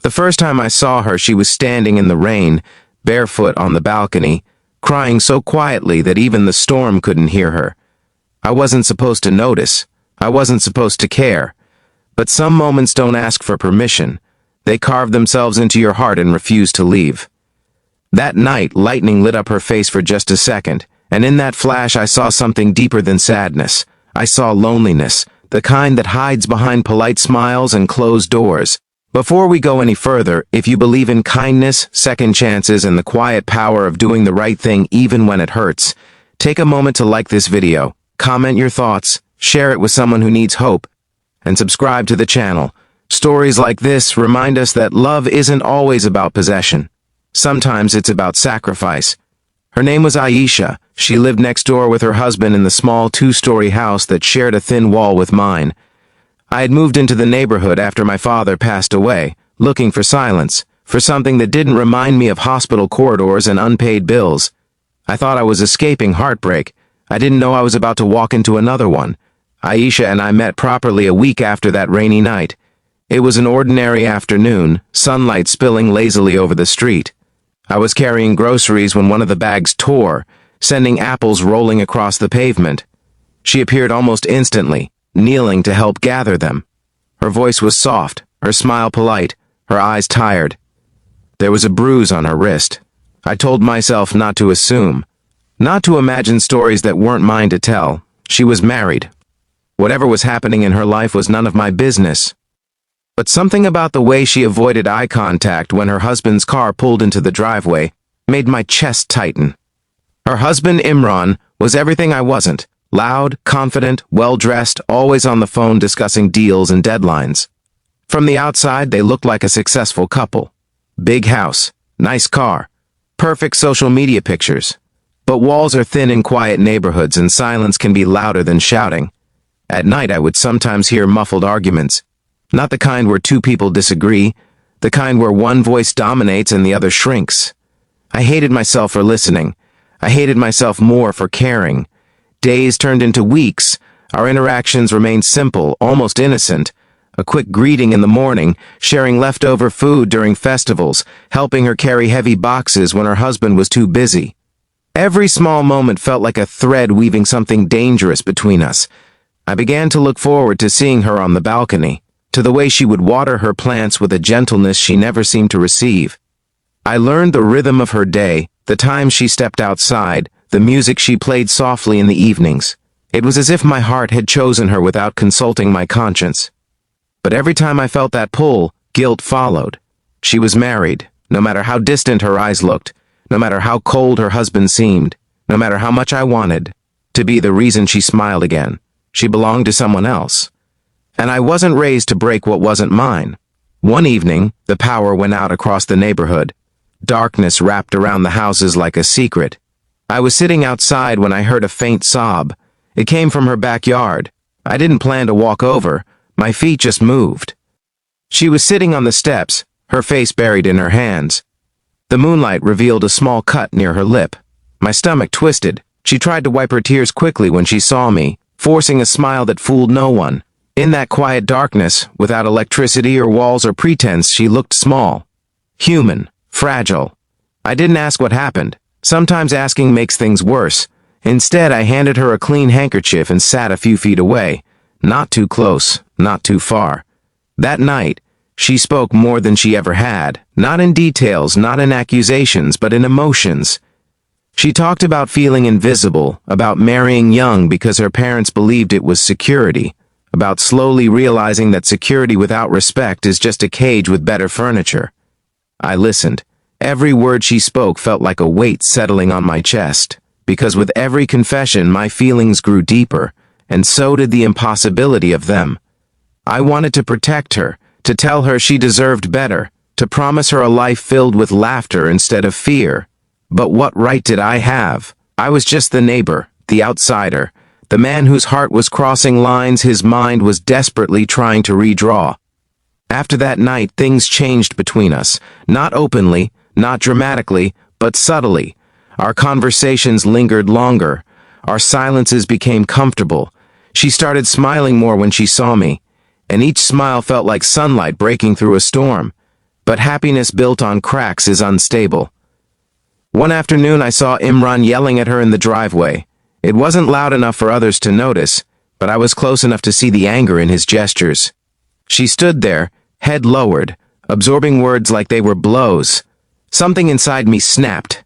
The first time I saw her, she was standing in the rain, barefoot on the balcony, crying so quietly that even the storm couldn't hear her. I wasn't supposed to notice. I wasn't supposed to care. But some moments don't ask for permission. They carve themselves into your heart and refuse to leave. That night, lightning lit up her face for just a second, and in that flash I saw something deeper than sadness. I saw loneliness, the kind that hides behind polite smiles and closed doors. Before we go any further, if you believe in kindness, second chances, and the quiet power of doing the right thing even when it hurts, take a moment to like this video, comment your thoughts, share it with someone who needs hope, and subscribe to the channel. Stories like this remind us that love isn't always about possession. Sometimes it's about sacrifice. Her name was Aisha. She lived next door with her husband in the small two-story house that shared a thin wall with mine. I had moved into the neighborhood after my father passed away, looking for silence, for something that didn't remind me of hospital corridors and unpaid bills. I thought I was escaping heartbreak. I didn't know I was about to walk into another one. Aisha and I met properly a week after that rainy night. It was an ordinary afternoon, sunlight spilling lazily over the street. I was carrying groceries when one of the bags tore, sending apples rolling across the pavement. She appeared almost instantly, kneeling to help gather them. Her voice was soft, her smile polite, her eyes tired. There was a bruise on her wrist. I told myself not to assume, not to imagine stories that weren't mine to tell. She was married. Whatever was happening in her life was none of my business. But something about the way she avoided eye contact when her husband's car pulled into the driveway made my chest tighten. Her husband, Imran, was everything I wasn't. Loud, confident, well-dressed, always on the phone discussing deals and deadlines. From the outside, they looked like a successful couple. Big house, nice car, perfect social media pictures. But walls are thin in quiet neighborhoods and silence can be louder than shouting. At night, I would sometimes hear muffled arguments. Not the kind where two people disagree, the kind where one voice dominates and the other shrinks. I hated myself for listening. I hated myself more for caring. Days turned into weeks. Our interactions remained simple, almost innocent. A quick greeting in the morning, sharing leftover food during festivals, helping her carry heavy boxes when her husband was too busy. Every small moment felt like a thread weaving something dangerous between us. I began to look forward to seeing her on the balcony, to the way she would water her plants with a gentleness she never seemed to receive. I learned the rhythm of her day, the times she stepped outside, the music she played softly in the evenings. It was as if my heart had chosen her without consulting my conscience. But every time I felt that pull, guilt followed. She was married, no matter how distant her eyes looked, no matter how cold her husband seemed, no matter how much I wanted to be the reason she smiled again. She belonged to someone else. And I wasn't raised to break what wasn't mine. One evening, the power went out across the neighborhood. Darkness wrapped around the houses like a secret. I was sitting outside when I heard a faint sob. It came from her backyard. I didn't plan to walk over. My feet just moved. She was sitting on the steps, her face buried in her hands. The moonlight revealed a small cut near her lip. My stomach twisted. She tried to wipe her tears quickly when she saw me, forcing a smile that fooled no one. In that quiet darkness, without electricity or walls or pretense, she looked small, human, fragile. I didn't ask what happened. Sometimes asking makes things worse. Instead, I handed her a clean handkerchief and sat a few feet away. Not too close, not too far. That night, she spoke more than she ever had. Not in details, not in accusations, but in emotions. She talked about feeling invisible, about marrying young because her parents believed it was security, about slowly realizing that security without respect is just a cage with better furniture. I listened. Every word she spoke felt like a weight settling on my chest, because with every confession my feelings grew deeper, and so did the impossibility of them. I wanted to protect her, to tell her she deserved better, to promise her a life filled with laughter instead of fear. But what right did I have? I was just the neighbor, the outsider, the man whose heart was crossing lines his mind was desperately trying to redraw. After that night, things changed between us, not openly, not dramatically, but subtly. Our conversations lingered longer. Our silences became comfortable. She started smiling more when she saw me, and each smile felt like sunlight breaking through a storm. but happiness built on cracks is unstable. One afternoon I saw Imran yelling at her in the driveway. It wasn't loud enough for others to notice, but I was close enough to see the anger in his gestures. She stood there, head lowered, absorbing words like they were blows. Something inside me snapped.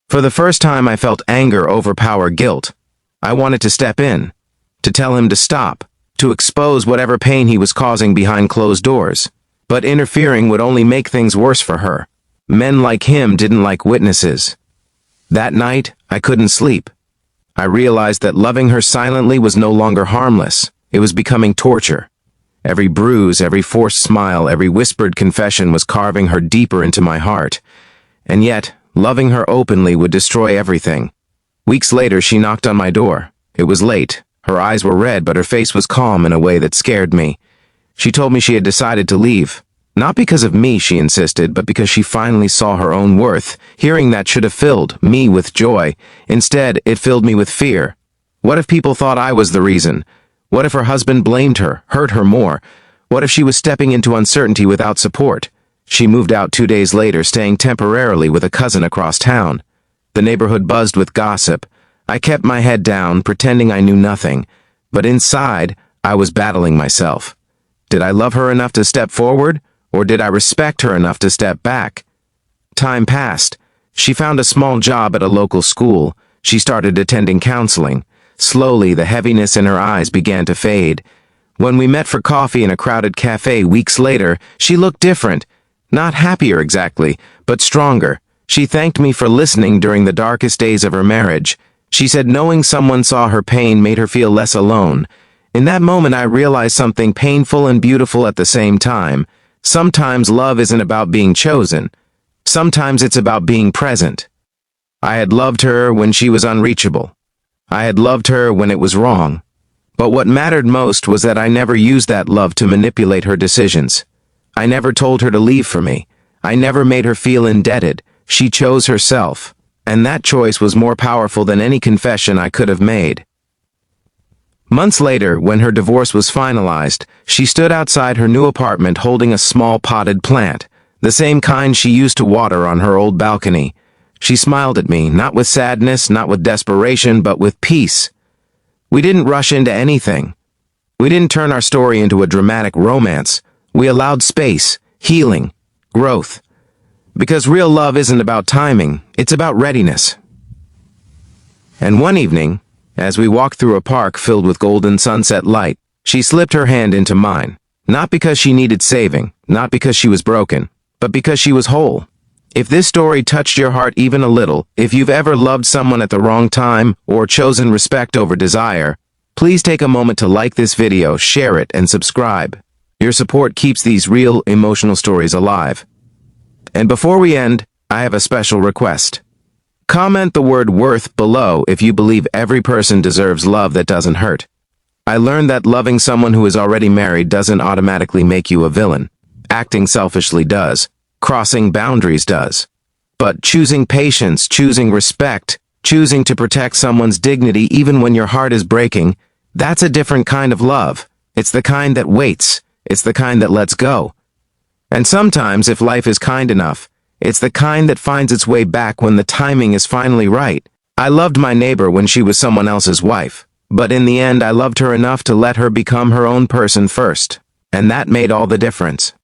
For the first time I felt anger overpower guilt. I wanted to step in, to tell him to stop, to expose whatever pain he was causing behind closed doors. But interfering would only make things worse for her. Men like him didn't like witnesses. That night, I couldn't sleep. I realized that loving her silently was no longer harmless. It was becoming torture. Every bruise, every forced smile, every whispered confession was carving her deeper into my heart. And yet, loving her openly would destroy everything. Weeks later, she knocked on my door. It was late. Her eyes were red, but her face was calm in a way that scared me. She told me she had decided to leave. Not because of me, she insisted, but because she finally saw her own worth. Hearing that should have filled me with joy. Instead, it filled me with fear. What if people thought I was the reason? What if her husband blamed her, hurt her more? What if she was stepping into uncertainty without support? She moved out 2 days later, staying temporarily with a cousin across town. The neighborhood buzzed with gossip. I kept my head down, pretending I knew nothing. But inside, I was battling myself. Did I love her enough to step forward, or did I respect her enough to step back? Time passed. She found a small job at a local school. She started attending counseling. Slowly, the heaviness in her eyes began to fade. When we met for coffee in a crowded cafe weeks later, she looked different. Not happier exactly, but stronger. She thanked me for listening during the darkest days of her marriage. She said knowing someone saw her pain made her feel less alone. In that moment, I realized something painful and beautiful at the same time. Sometimes love isn't about being chosen. Sometimes it's about being present. I had loved her when she was unreachable. I had loved her when it was wrong. But what mattered most was that I never used that love to manipulate her decisions. I never told her to leave for me. I never made her feel indebted. She chose herself. And that choice was more powerful than any confession I could have made. Months later, when her divorce was finalized, she stood outside her new apartment holding a small potted plant, the same kind she used to water on her old balcony. She smiled at me, not with sadness, not with desperation, but with peace. We didn't rush into anything. We didn't turn our story into a dramatic romance. We allowed space, healing, growth. Because real love isn't about timing, it's about readiness. And one evening, as we walked through a park filled with golden sunset light, she slipped her hand into mine. Not because she needed saving, not because she was broken, but because she was whole. If this story touched your heart even a little, if you've ever loved someone at the wrong time or chosen respect over desire, please take a moment to like this video, share it, and subscribe. Your support keeps these real, emotional stories alive. And before we end, I have a special request. Comment the word worth below if you believe every person deserves love that doesn't hurt. I learned that loving someone who is already married doesn't automatically make you a villain. Acting selfishly does. Crossing boundaries does. But choosing patience, choosing respect, choosing to protect someone's dignity even when your heart is breaking, that's a different kind of love. It's the kind that waits. It's the kind that lets go. And sometimes, if life is kind enough, it's the kind that finds its way back when the timing is finally right. I loved my neighbor when she was someone else's wife, but in the end I loved her enough to let her become her own person first. And that made all the difference.